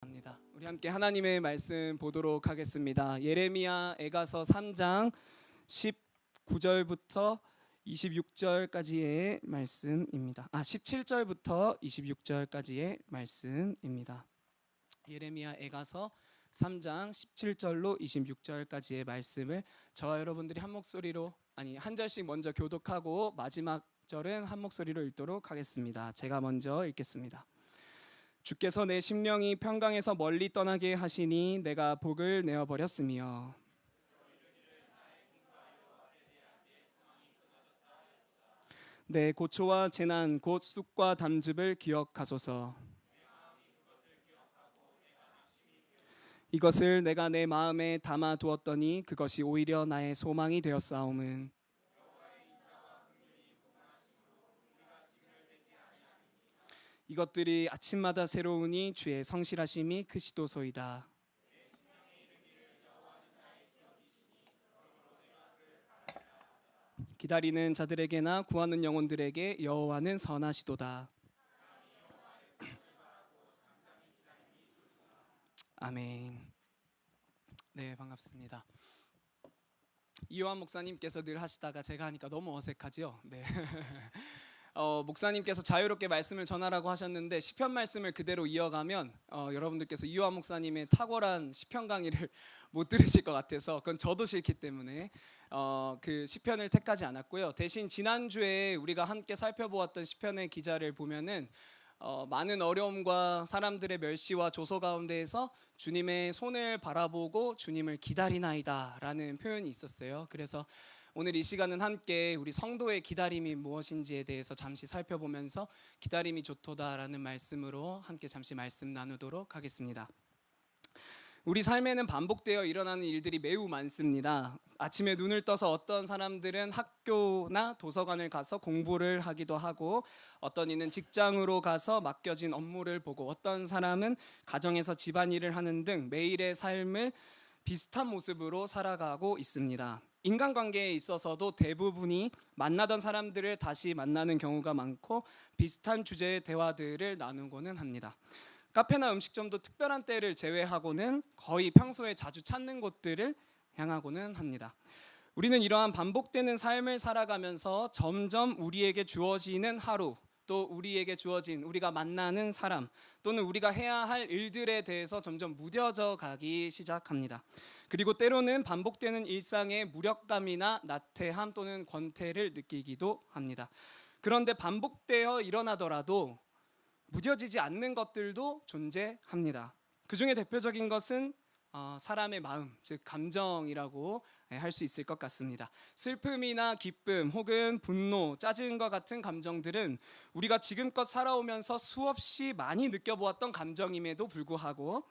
합니다. 우리 함께 하나님의 말씀 보도록 하겠습니다. 예레미야 에가서 3장 19절부터 26절까지의 말씀입니다. 17절부터 26절까지의 말씀입니다. 예레미야 에가서 3장 17절로 26절까지의 말씀을 저와 여러분들이 한 목소리로 한 절씩 먼저 교독하고 마지막 절은 한 목소리로 읽도록 하겠습니다. 제가 먼저 읽겠습니다. 주께서 내 심령이 평강에서 멀리 떠나게 하시니 내가 복을 내어 버렸으며 내 고초와 재난 곧 쑥과 담즙을 기억하소서. 이것을 내가 내 마음에 담아 두었더니 그것이 오히려 나의 소망이 되었사옴은 이것들이 아침마다 새로우니 주의 성실하심이 크시도소이다. 기다리는 자들에게나 구하는 영혼들에게 여호와는 선하시도다. 아멘. 네, 반갑습니다. 이호환 목사님께서 늘 하시다가 제가 하니까 너무 어색하죠? 네. 목사님께서 자유롭게 말씀을 전하라고 하셨는데 시편 말씀을 그대로 이어가면 여러분들께서 이호환 목사님의 탁월한 시편 강의를 못 들으실 것 같아서 그건 저도 싫기 때문에 그 시편을 택하지 않았고요. 대신 지난주에 우리가 함께 살펴보았던 시편의 기자를 보면은 많은 어려움과 사람들의 멸시와 조소 가운데에서 주님의 손을 바라보고 주님을 기다리나이다 라는 표현이 있었어요. 그래서 오늘 이 시간은 함께 우리 성도의 기다림이 무엇인지에 대해서 잠시 살펴보면서 기다림이 좋도다라는 말씀으로 함께 잠시 말씀 나누도록 하겠습니다. 우리 삶에는 반복되어 일어나는 일들이 매우 많습니다. 아침에 눈을 떠서 어떤 사람들은 학교나 도서관을 가서 공부를 하기도 하고 어떤 이는 직장으로 가서 맡겨진 업무를 보고 어떤 사람은 가정에서 집안일을 하는 등 매일의 삶을 비슷한 모습으로 살아가고 있습니다. 인간관계에 있어서도 대부분이 만나던 사람들을 다시 만나는 경우가 많고 비슷한 주제의 대화들을 나누고는 합니다. 카페나 음식점도 특별한 때를 제외하고는 거의 평소에 자주 찾는 곳들을 향하고는 합니다. 우리는 이러한 반복되는 삶을 살아가면서 점점 우리에게 주어지는 하루, 또 우리에게 주어진 우리가 만나는 사람 또는 우리가 해야 할 일들에 대해서 점점 무뎌져 가기 시작합니다. 그리고 때로는 반복되는 일상의 무력감이나 나태함 또는 권태를 느끼기도 합니다. 그런데 반복되어 일어나더라도 무뎌지지 않는 것들도 존재합니다. 그 중에 대표적인 것은 사람의 마음, 즉 감정이라고 할 수 있을 것 같습니다. 슬픔이나 기쁨 혹은 분노, 짜증과 같은 감정들은 우리가 지금껏 살아오면서 수없이 많이 느껴보았던 감정임에도 불구하고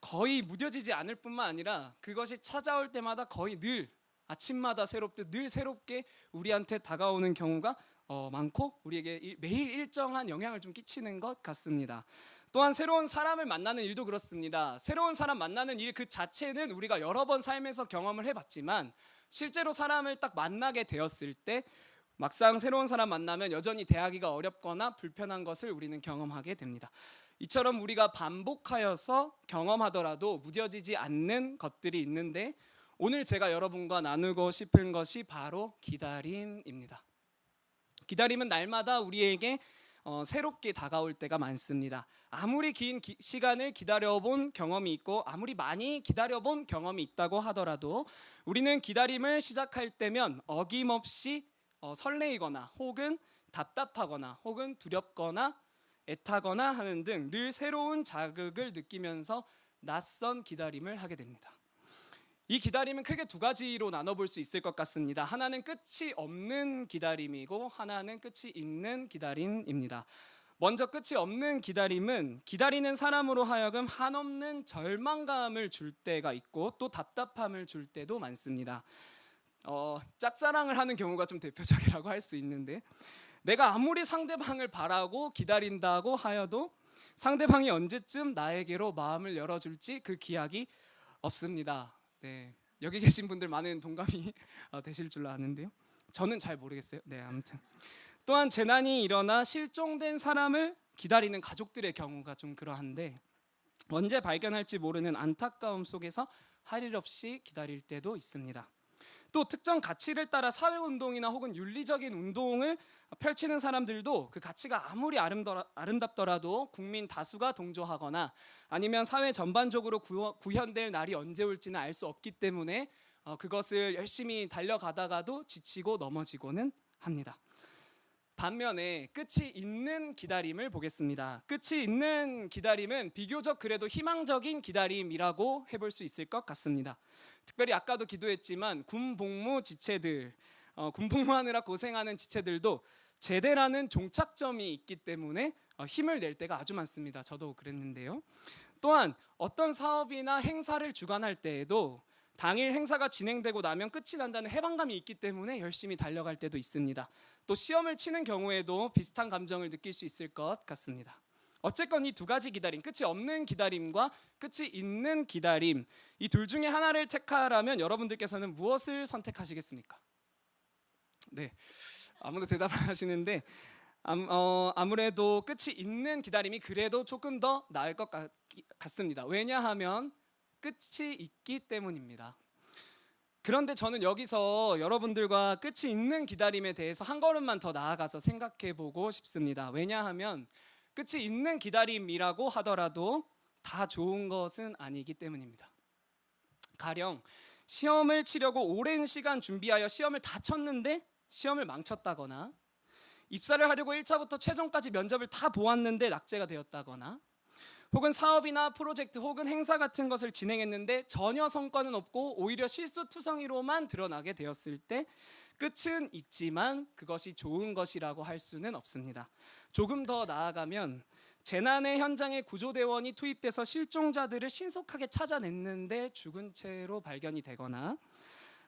거의 무뎌지지 않을 뿐만 아니라 그것이 찾아올 때마다 거의 늘 아침마다 새롭듯 늘 새롭게 우리한테 다가오는 경우가 많고 우리에게 매일 일정한 영향을 좀 끼치는 것 같습니다. 또한 새로운 사람을 만나는 일도 그렇습니다. 새로운 사람 만나는 일 그 자체는 우리가 여러 번 삶에서 경험을 해봤지만 실제로 사람을 딱 만나게 되었을 때 막상 새로운 사람 만나면 여전히 대하기가 어렵거나 불편한 것을 우리는 경험하게 됩니다. 이처럼 우리가 반복하여서 경험하더라도 무뎌지지 않는 것들이 있는데 오늘 제가 여러분과 나누고 싶은 것이 바로 기다림입니다. 기다림은 날마다 우리에게 새롭게 다가올 때가 많습니다. 아무리 긴 시간을 기다려본 경험이 있고 아무리 많이 기다려본 경험이 있다고 하더라도 우리는 기다림을 시작할 때면 어김없이 설레이거나 혹은 답답하거나 혹은 두렵거나 애타거나 하는 등 늘 새로운 자극을 느끼면서 낯선 기다림을 하게 됩니다. 이 기다림은 크게 두 가지로 나눠볼 수 있을 것 같습니다. 하나는 끝이 없는 기다림이고 하나는 끝이 있는 기다림입니다. 먼저 끝이 없는 기다림은 기다리는 사람으로 하여금 한없는 절망감을 줄 때가 있고 또 답답함을 줄 때도 많습니다. 짝사랑을 하는 경우가 좀 대표적이라고 할 수 있는데 내가 아무리 상대방을 바라고 기다린다고 하여도 상대방이 언제쯤 나에게로 마음을 열어줄지 그 기약이 없습니다. 네, 여기 계신 분들 많은 동감이 되실 줄로 아는데요. 저는 잘 모르겠어요. 네, 아무튼 또한 재난이 일어나 실종된 사람을 기다리는 가족들의 경우가 좀 그러한데 언제 발견할지 모르는 안타까움 속에서 할 일 없이 기다릴 때도 있습니다. 또 특정 가치를 따라 사회운동이나 혹은 윤리적인 운동을 펼치는 사람들도 그 가치가 아무리 아름답더라도 국민 다수가 동조하거나 아니면 사회 전반적으로 구현될 날이 언제 올지는 알 수 없기 때문에 그것을 열심히 달려가다가도 지치고 넘어지고는 합니다. 반면에 끝이 있는 기다림을 보겠습니다. 끝이 있는 기다림은 비교적 그래도 희망적인 기다림이라고 해볼 수 있을 것 같습니다. 특별히 아까도 기도했지만 군복무 지체들, 군복무하느라 고생하는 지체들도 제대라는 종착점이 있기 때문에 힘을 낼 때가 아주 많습니다. 저도 그랬는데요. 또한 어떤 사업이나 행사를 주관할 때에도 당일 행사가 진행되고 나면 끝이 난다는 해방감이 있기 때문에 열심히 달려갈 때도 있습니다. 또 시험을 치는 경우에도 비슷한 감정을 느낄 수 있을 것 같습니다. 어쨌건 이 두 가지 기다림, 끝이 없는 기다림과 끝이 있는 기다림, 이 둘 중에 하나를 택하라면 여러분들께서는 무엇을 선택하시겠습니까? 네, 아무도 대답 안 하시는데 아무래도 끝이 있는 기다림이 그래도 조금 더 나을 것 같습니다. 왜냐하면 끝이 있기 때문입니다. 그런데 저는 여기서 여러분들과 끝이 있는 기다림에 대해서 한 걸음만 더 나아가서 생각해 보고 싶습니다. 왜냐하면 끝이 있는 기다림이라고 하더라도 다 좋은 것은 아니기 때문입니다. 가령 시험을 치려고 오랜 시간 준비하여 시험을 다 쳤는데 시험을 망쳤다거나, 입사를 하려고 1차부터 최종까지 면접을 다 보았는데 낙제가 되었다거나, 혹은 사업이나 프로젝트 혹은 행사 같은 것을 진행했는데 전혀 성과는 없고 오히려 실수투성이로만 드러나게 되었을 때 끝은 있지만 그것이 좋은 것이라고 할 수는 없습니다. 조금 더 나아가면 재난의 현장에 구조대원이 투입돼서 실종자들을 신속하게 찾아냈는데 죽은 채로 발견이 되거나,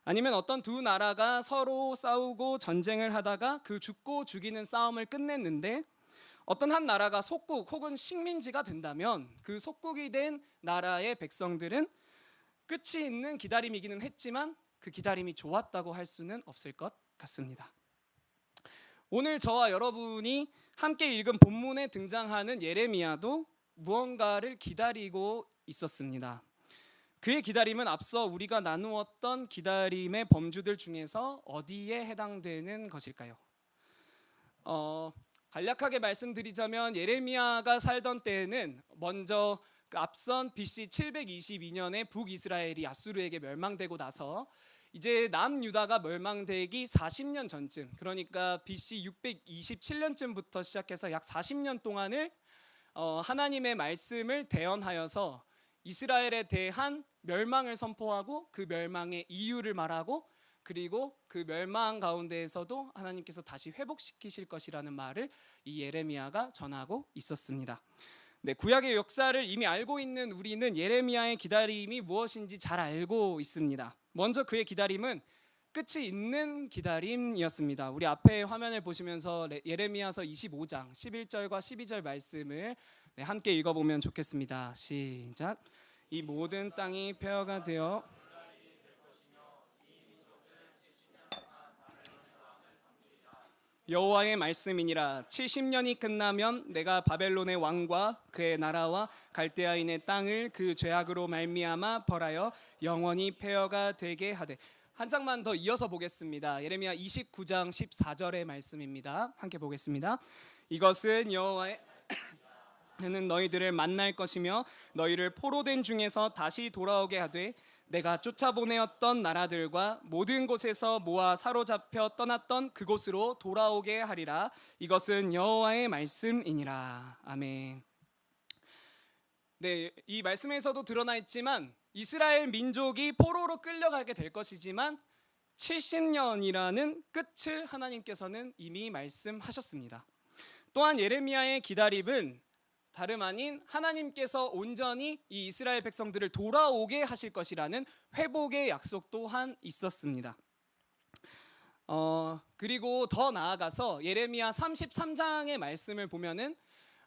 아니면 어떤 두 나라가 서로 싸우고 전쟁을 하다가 그 죽고 죽이는 싸움을 끝냈는데 어떤 한 나라가 속국 혹은 식민지가 된다면 그 속국이 된 나라의 백성들은 끝이 있는 기다림이기는 했지만 그 기다림이 좋았다고 할 수는 없을 것 같습니다. 오늘 저와 여러분이 함께 읽은 본문에 등장하는 예레미야도 무언가를 기다리고 있었습니다. 그의 기다림은 앞서 우리가 나누었던 기다림의 범주들 중에서 어디에 해당되는 것일까요? 간략하게 말씀드리자면 예레미야가 살던 때에는 먼저 앞선 BC 722년에 북이스라엘이 아수르에게 멸망되고 나서 이제 남유다가 멸망되기 40년 전쯤, 그러니까 BC 627년쯤부터 시작해서 약 40년 동안을 하나님의 말씀을 대언하여서 이스라엘에 대한 멸망을 선포하고 그 멸망의 이유를 말하고, 그리고 그 멸망 가운데에서도 하나님께서 다시 회복시키실 것이라는 말을 이 예레미야가 전하고 있었습니다. 네, 구약의 역사를 이미 알고 있는 우리는 예레미야의 기다림이 무엇인지 잘 알고 있습니다. 먼저 그의 기다림은 끝이 있는 기다림이었습니다. 우리 앞에 화면을 보시면서 예레미야서 25장 11절과 12절 말씀을 함께 읽어보면 좋겠습니다. 시작. 이 모든 땅이 폐허가 되어 여호와의 말씀이니라. 70년이 끝나면 내가 바벨론의 왕과 그의 나라와 갈대아인의 땅을 그 죄악으로 말미암아 벌하여 영원히 폐허가 되게 하되. 한 장만 더 이어서 보겠습니다. 예레미야 29장 14절의 말씀입니다. 함께 보겠습니다. 이것은 여호와의 는 너희들을 만날 것이며 너희를 포로된 중에서 다시 돌아오게 하되 내가 쫓아보내었던 나라들과 모든 곳에서 모아 사로잡혀 떠났던 그곳으로 돌아오게 하리라. 이것은 여호와의 말씀이니라. 아멘. 네, 이 말씀에서도 드러나 있지만 이스라엘 민족이 포로로 끌려가게 될 것이지만 70년이라는 끝을 하나님께서는 이미 말씀하셨습니다. 또한 예레미야의 기다림은 다름 아닌 하나님께서 온전히 이 이스라엘 백성들을 돌아오게 하실 것이라는 회복의 약속 또한 있었습니다. 그리고 더 나아가서 예레미야 33장의 말씀을 보면은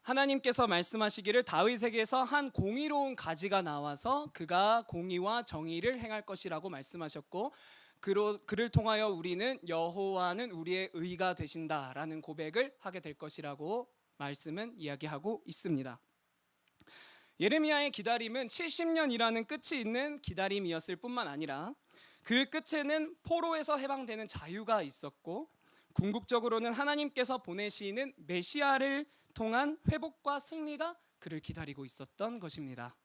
하나님께서 말씀하시기를 다윗에게서 한 공의로운 가지가 나와서 그가 공의와 정의를 행할 것이라고 말씀하셨고, 그를 통하여 우리는 여호와는 우리의 의가 되신다라는 고백을 하게 될 것이라고 말씀은 이야기하고 있습니다. 예레미야의 기다림은 70년이라는 끝이 있는 기다림이었을 뿐만 아니라 그 끝에는 포로에서 해방되는 자유가 있었고, 궁극적으로는 하나님께서 보내시는 메시아를 통한 회복과 승리가 그를 기다리고 있었던 것입니다.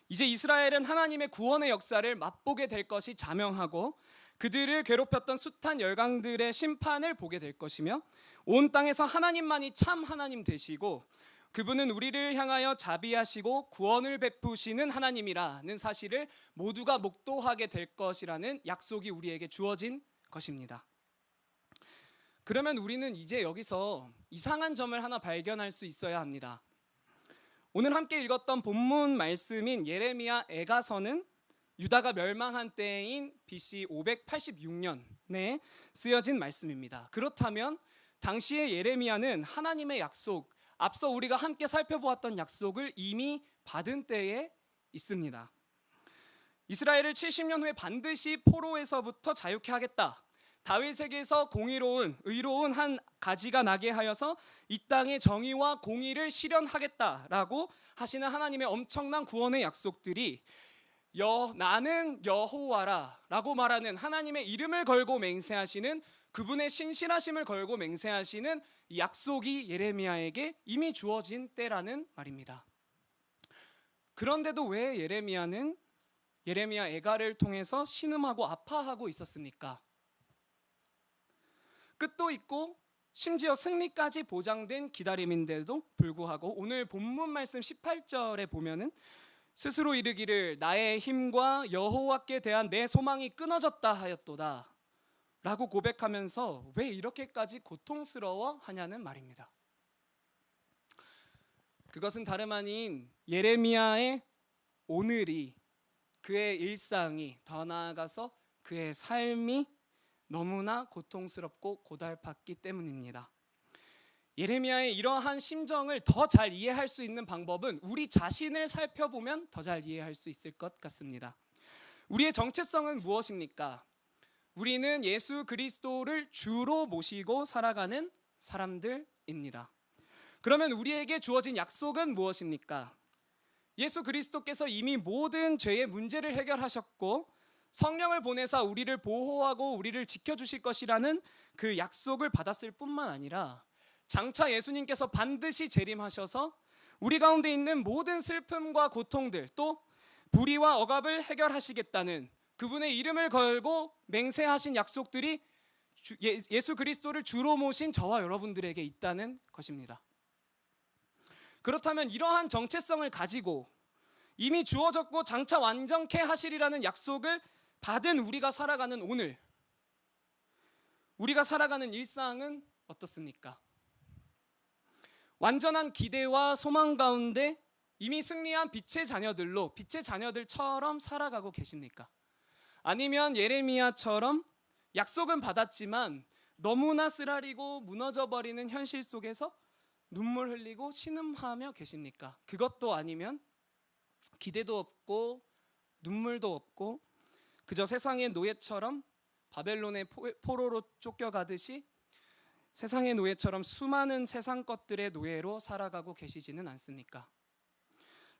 이제 이스라엘은 하나님의 구원의 역사를 맛보게 될 것이 자명하고, 그들을 괴롭혔던 숱한 열강들의 심판을 보게 될 것이며, 온 땅에서 하나님만이 참 하나님 되시고 그분은 우리를 향하여 자비하시고 구원을 베푸시는 하나님이라는 사실을 모두가 목도하게 될 것이라는 약속이 우리에게 주어진 것입니다. 그러면 우리는 이제 여기서 이상한 점을 하나 발견할 수 있어야 합니다. 오늘 함께 읽었던 본문 말씀인 예레미야 애가서는 유다가 멸망한 때인 BC 586년에 쓰여진 말씀입니다. 그렇다면 당시의 예레미야는 하나님의 약속, 앞서 우리가 함께 살펴보았던 약속을 이미 받은 때에 있습니다. 이스라엘을 70년 후에 반드시 포로에서부터 자유케 하겠다. 다윗에게서 공의로운, 의로운 한 가지가 나게 하여서 이 땅의 정의와 공의를 실현하겠다라고 하시는 하나님의 엄청난 구원의 약속들이 나는 여호와라 라고 말하는 하나님의 이름을 걸고 맹세하시는, 그분의 신실하심을 걸고 맹세하시는 이 약속이 예레미야에게 이미 주어진 때라는 말입니다. 그런데도 왜 예레미야는 예레미야 애가를 통해서 신음하고 아파하고 있었습니까? 끝도 있고 심지어 승리까지 보장된 기다림인데도 불구하고 오늘 본문 말씀 18절에 보면은 스스로 이르기를 나의 힘과 여호와께 대한 내 소망이 끊어졌다 하였도다 라고 고백하면서 왜 이렇게까지 고통스러워 하냐는 말입니다. 그것은 다름 아닌 예레미야의 오늘이, 그의 일상이, 더 나아가서 그의 삶이 너무나 고통스럽고 고달팠기 때문입니다. 예레미야의 이러한 심정을 더 잘 이해할 수 있는 방법은 우리 자신을 살펴보면 더 잘 이해할 수 있을 것 같습니다. 우리의 정체성은 무엇입니까? 우리는 예수 그리스도를 주로 모시고 살아가는 사람들입니다. 그러면 우리에게 주어진 약속은 무엇입니까? 예수 그리스도께서 이미 모든 죄의 문제를 해결하셨고 성령을 보내사 우리를 보호하고 우리를 지켜주실 것이라는 그 약속을 받았을 뿐만 아니라 장차 예수님께서 반드시 재림하셔서 우리 가운데 있는 모든 슬픔과 고통들, 또 불의와 억압을 해결하시겠다는 그분의 이름을 걸고 맹세하신 약속들이 예수 그리스도를 주로 모신 저와 여러분들에게 있다는 것입니다. 그렇다면 이러한 정체성을 가지고 이미 주어졌고 장차 완전케 하시리라는 약속을 받은 우리가 살아가는 오늘, 우리가 살아가는 일상은 어떻습니까? 완전한 기대와 소망 가운데 이미 승리한 빛의 자녀들로, 빛의 자녀들처럼 살아가고 계십니까? 아니면 예레미야처럼 약속은 받았지만 너무나 쓰라리고 무너져버리는 현실 속에서 눈물 흘리고 신음하며 계십니까? 그것도 아니면 기대도 없고 눈물도 없고 그저 세상의 노예처럼 바벨론의 포로로 쫓겨가듯이 세상의 노예처럼 수많은 세상 것들의 노예로 살아가고 계시지는 않습니까?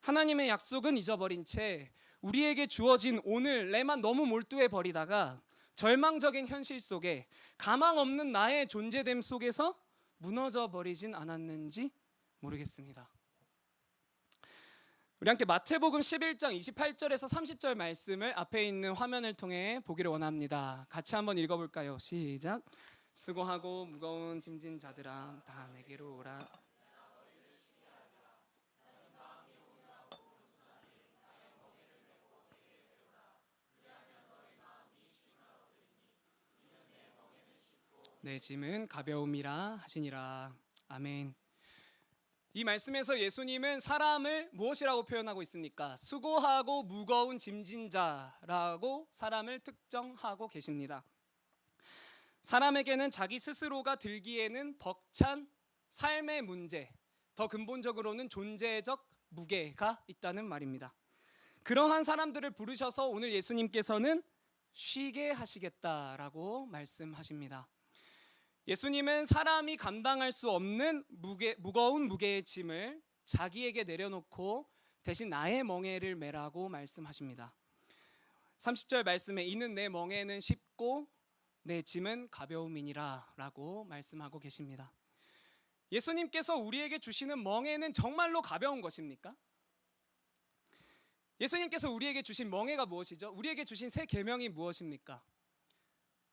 하나님의 약속은 잊어버린 채 우리에게 주어진 오늘에만 너무 몰두해 버리다가 절망적인 현실 속에 가망 없는 나의 존재됨 속에서 무너져 버리진 않았는지 모르겠습니다. 우리 함께 마태복음 11장 28절에서 30절 말씀을 앞에 있는 화면을 통해 보기를 원합니다. 같이 한번 읽어볼까요? 시작. 수고하고 무거운 짐진 자들아 다 내게로 오라. 내 짐은 가벼움이라 하시니라. 아멘. 이 말씀에서 예수님은 사람을 무엇이라고 표현하고 있습니까? 수고하고 무거운 짐진 자라고 사람을 특정하고 계십니다. 사람에게는 자기 스스로가 들기에는 벅찬 삶의 문제, 더 근본적으로는 존재적 무게가 있다는 말입니다. 그러한 사람들을 부르셔서 오늘 예수님께서는 쉬게 하시겠다라고 말씀하십니다. 예수님은 사람이 감당할 수 없는 무거운 무게의 짐을 자기에게 내려놓고 대신 나의 멍에를 메라고 말씀하십니다. 30절 말씀에 이는 내 멍에는 쉽고 내 짐은 가벼움이니라 라고 말씀하고 계십니다. 예수님께서 우리에게 주시는 멍에는 정말로 가벼운 것입니까? 예수님께서 우리에게 주신 멍에가 무엇이죠? 우리에게 주신 새 계명이 무엇입니까?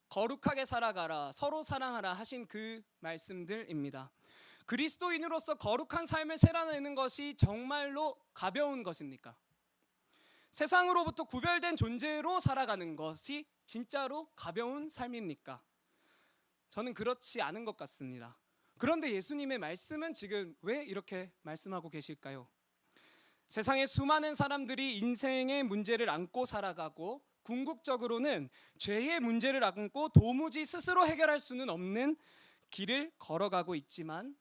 거룩하게 살아가라, 서로 사랑하라 하신 그 말씀들입니다. 그리스도인으로서 거룩한 삶을 살아내는 것이 정말로 가벼운 것입니까? 세상으로부터 구별된 존재로 살아가는 것이 진짜로 가벼운 삶입니까? 저는 그렇지 않은 것 같습니다. 그런데 예수님의 말씀은 지금 왜 이렇게 말씀하고 계실까요? 세상의 수많은 사람들이 인생의 문제를 안고 살아가고 궁극적으로는 죄의 문제를 안고 도무지 스스로 해결할 수는 없는 길을 걸어가고 있지만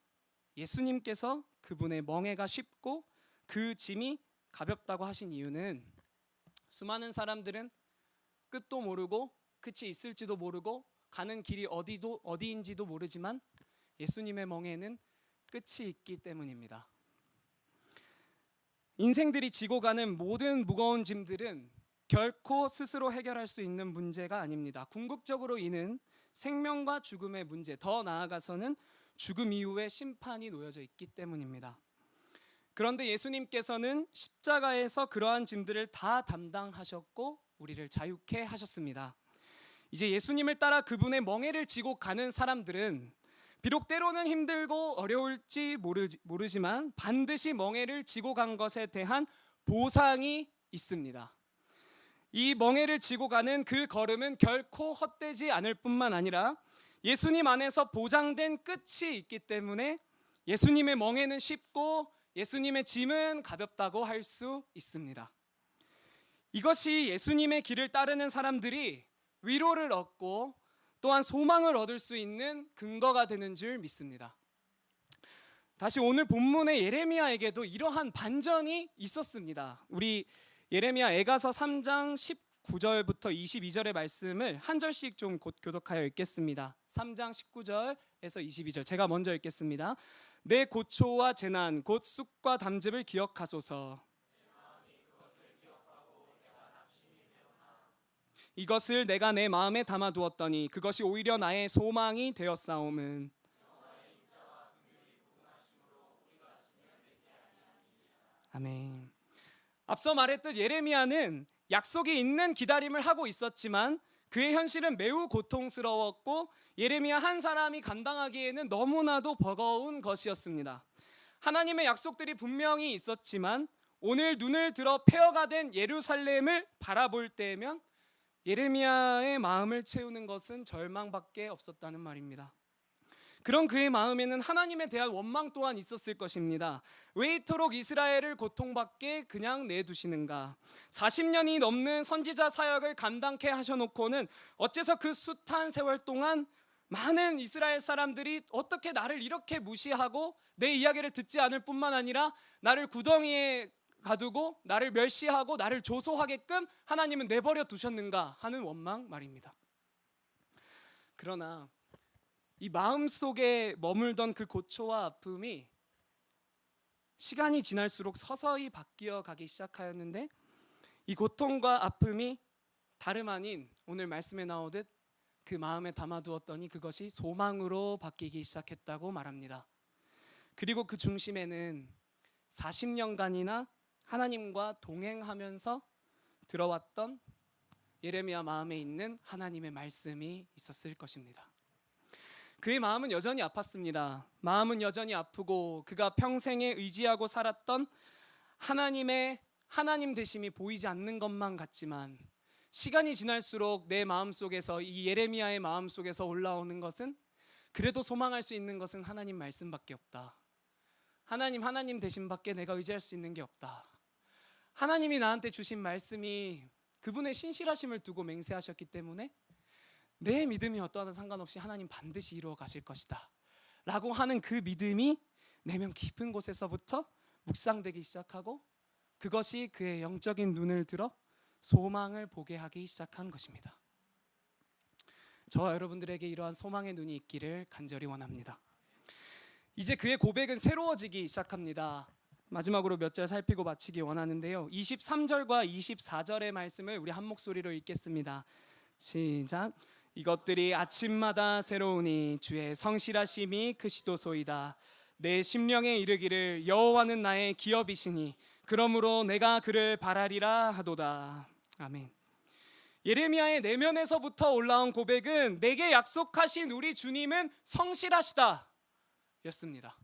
예수님께서 그분의 멍에가 쉽고 그 짐이 가볍다고 하신 이유는 수많은 사람들은 끝도 모르고 끝이 있을지도 모르고 가는 길이 어디인지도 모르지만 예수님의 멍에는 끝이 있기 때문입니다. 인생들이 지고 가는 모든 무거운 짐들은 결코 스스로 해결할 수 있는 문제가 아닙니다. 궁극적으로 이는 생명과 죽음의 문제, 더 나아가서는 죽음 이후의 심판이 놓여져 있기 때문입니다. 그런데 예수님께서는 십자가에서 그러한 짐들을 다 담당하셨고 우리를 자유케 하셨습니다. 이제 예수님을 따라 그분의 멍에를 지고 가는 사람들은 비록 때로는 힘들고 어려울지 모르지만 반드시 멍에를 지고 간 것에 대한 보상이 있습니다. 이 멍에를 지고 가는 그 걸음은 결코 헛되지 않을 뿐만 아니라 예수님 안에서 보장된 끝이 있기 때문에 예수님의 멍에는 쉽고 예수님의 짐은 가볍다고 할 수 있습니다. 이것이 예수님의 길을 따르는 사람들이 위로를 얻고 또한 소망을 얻을 수 있는 근거가 되는 줄 믿습니다. 다시 오늘 본문의 예레미야에게도 이러한 반전이 있었습니다. 우리 예레미야 애가서 3장 19절부터 22절의 말씀을 한 절씩 좀 교독하여 읽겠습니다. 3장 19절에서 22절 제가 먼저 읽겠습니다. 내 고초와 재난 곧 쑥과 담즙을 기억하소서. 이것을 내가 내 마음에 담아두었더니 그것이 오히려 나의 소망이 되었사오면 아멘. 앞서 말했듯 예레미야는 약속이 있는 기다림을 하고 있었지만 그의 현실은 매우 고통스러웠고 예레미야 한 사람이 감당하기에는 너무나도 버거운 것이었습니다. 하나님의 약속들이 분명히 있었지만 오늘 눈을 들어 폐허가 된 예루살렘을 바라볼 때면 예레미야의 마음을 채우는 것은 절망밖에 없었다는 말입니다. 그런 그의 마음에는 하나님에 대한 원망 또한 있었을 것입니다. 왜 이토록 이스라엘을 고통받게 그냥 내두시는가? 40년이 넘는 선지자 사역을 감당케 하셔놓고는 어째서 그 숱한 세월 동안 많은 이스라엘 사람들이 어떻게 나를 이렇게 무시하고 내 이야기를 듣지 않을 뿐만 아니라 나를 구덩이에 가두고 나를 멸시하고 나를 조소하게끔 하나님은 내버려 두셨는가 하는 원망 말입니다. 그러나 이 마음속에 머물던 그 고초와 아픔이 시간이 지날수록 서서히 바뀌어 가기 시작하였는데 이 고통과 아픔이 다름 아닌 오늘 말씀에 나오듯 그 마음에 담아두었더니 그것이 소망으로 바뀌기 시작했다고 말합니다. 그리고 그 중심에는 40년간이나 하나님과 동행하면서 들어왔던 예레미야 마음에 있는 하나님의 말씀이 있었을 것입니다. 그의 마음은 여전히 아팠습니다. 마음은 여전히 아프고 그가 평생에 의지하고 살았던 하나님의 하나님 되심이 보이지 않는 것만 같지만 시간이 지날수록 내 마음속에서 이 예레미야의 마음속에서 올라오는 것은 그래도 소망할 수 있는 것은 하나님 말씀밖에 없다. 하나님 되심밖에 내가 의지할 수 있는 게 없다. 하나님이 나한테 주신 말씀이 그분의 신실하심을 두고 맹세하셨기 때문에 내 믿음이 어떠하든 상관없이 하나님 반드시 이루어 가실 것이다 라고 하는 그 믿음이 내면 깊은 곳에서부터 묵상되기 시작하고 그것이 그의 영적인 눈을 들어 소망을 보게 하기 시작한 것입니다. 저와 여러분들에게 이러한 소망의 눈이 있기를 간절히 원합니다. 이제 그의 고백은 새로워지기 시작합니다. 마지막으로 몇 절 살피고 마치기 원하는데요. 23절과 24절의 말씀을 우리 한 목소리로 읽겠습니다. 시작. 이것들이 아침마다 새로우니 주의 성실하심이 크시도소이다. 내 심령에 이르기를 여호와는 나의 기업이시니 그러므로 내가 그를 바라리라 하도다. 아멘. 예레미야의 내면에서부터 올라온 고백은 내게 약속하신 우리 주님은 성실하시다 였습니다.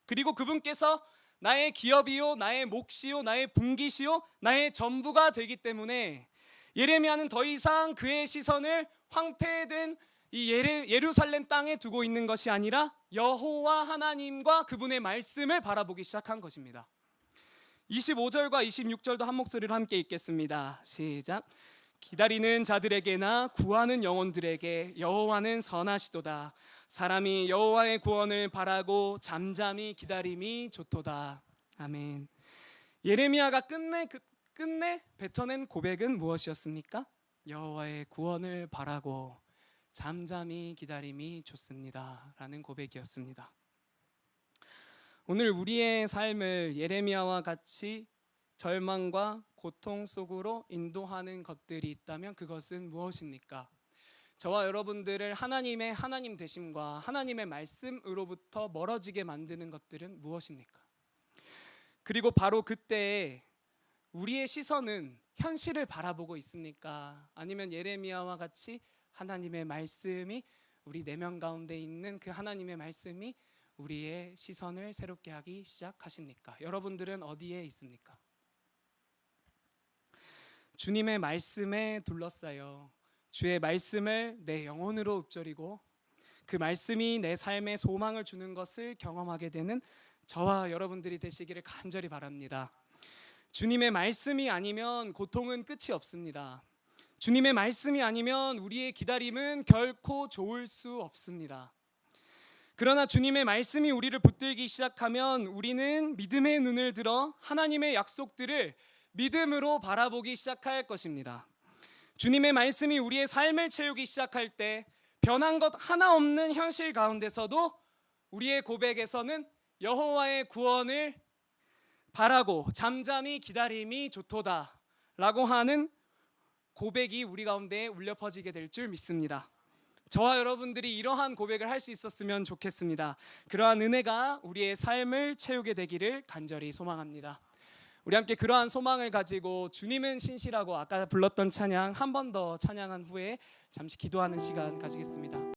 그리고 그분께서 나의 기업이요, 나의 몫이요, 나의 분기시요, 나의 전부가 되기 때문에 예레미야는 더 이상 그의 시선을 황폐된 이 예루살렘 땅에 두고 있는 것이 아니라 여호와 하나님과 그분의 말씀을 바라보기 시작한 것입니다. 25절과 26절도 한 목소리로 함께 읽겠습니다. 시작. 기다리는 자들에게나 구하는 영혼들에게 여호와는 선하시도다. 사람이 여호와의 구원을 바라고 잠잠히 기다림이 좋도다. 아멘. 예레미야가 끝내 뱉어낸 고백은 무엇이었습니까? 여호와의 구원을 바라고 잠잠히 기다림이 좋습니다 라는 고백이었습니다. 오늘 우리의 삶을 예레미야와 같이 절망과 고통 속으로 인도하는 것들이 있다면 그것은 무엇입니까? 저와 여러분들을 하나님의 하나님 되심과 하나님의 말씀으로부터 멀어지게 만드는 것들은 무엇입니까? 그리고 바로 그때에 우리의 시선은 현실을 바라보고 있습니까? 아니면 예레미야와 같이 하나님의 말씀이 우리 내면 가운데 있는 그 하나님의 말씀이 우리의 시선을 새롭게 하기 시작하십니까? 여러분들은 어디에 있습니까? 주님의 말씀에 둘러싸여 주의 말씀을 내 영혼으로 읊조리고 그 말씀이 내 삶에 소망을 주는 것을 경험하게 되는 저와 여러분들이 되시기를 간절히 바랍니다. 주님의 말씀이 아니면 고통은 끝이 없습니다. 주님의 말씀이 아니면 우리의 기다림은 결코 좋을 수 없습니다. 그러나 주님의 말씀이 우리를 붙들기 시작하면 우리는 믿음의 눈을 들어 하나님의 약속들을 믿음으로 바라보기 시작할 것입니다. 주님의 말씀이 우리의 삶을 채우기 시작할 때 변한 것 하나 없는 현실 가운데서도 우리의 고백에서는 여호와의 구원을 바라고 잠잠히 기다림이 좋도다 라고 하는 고백이 우리 가운데 울려 퍼지게 될 줄 믿습니다. 저와 여러분들이 이러한 고백을 할 수 있었으면 좋겠습니다. 그러한 은혜가 우리의 삶을 채우게 되기를 간절히 소망합니다. 우리 함께 그러한 소망을 가지고 주님은 신실하고 아까 불렀던 찬양 한 번 더 찬양한 후에 잠시 기도하는 시간 가지겠습니다.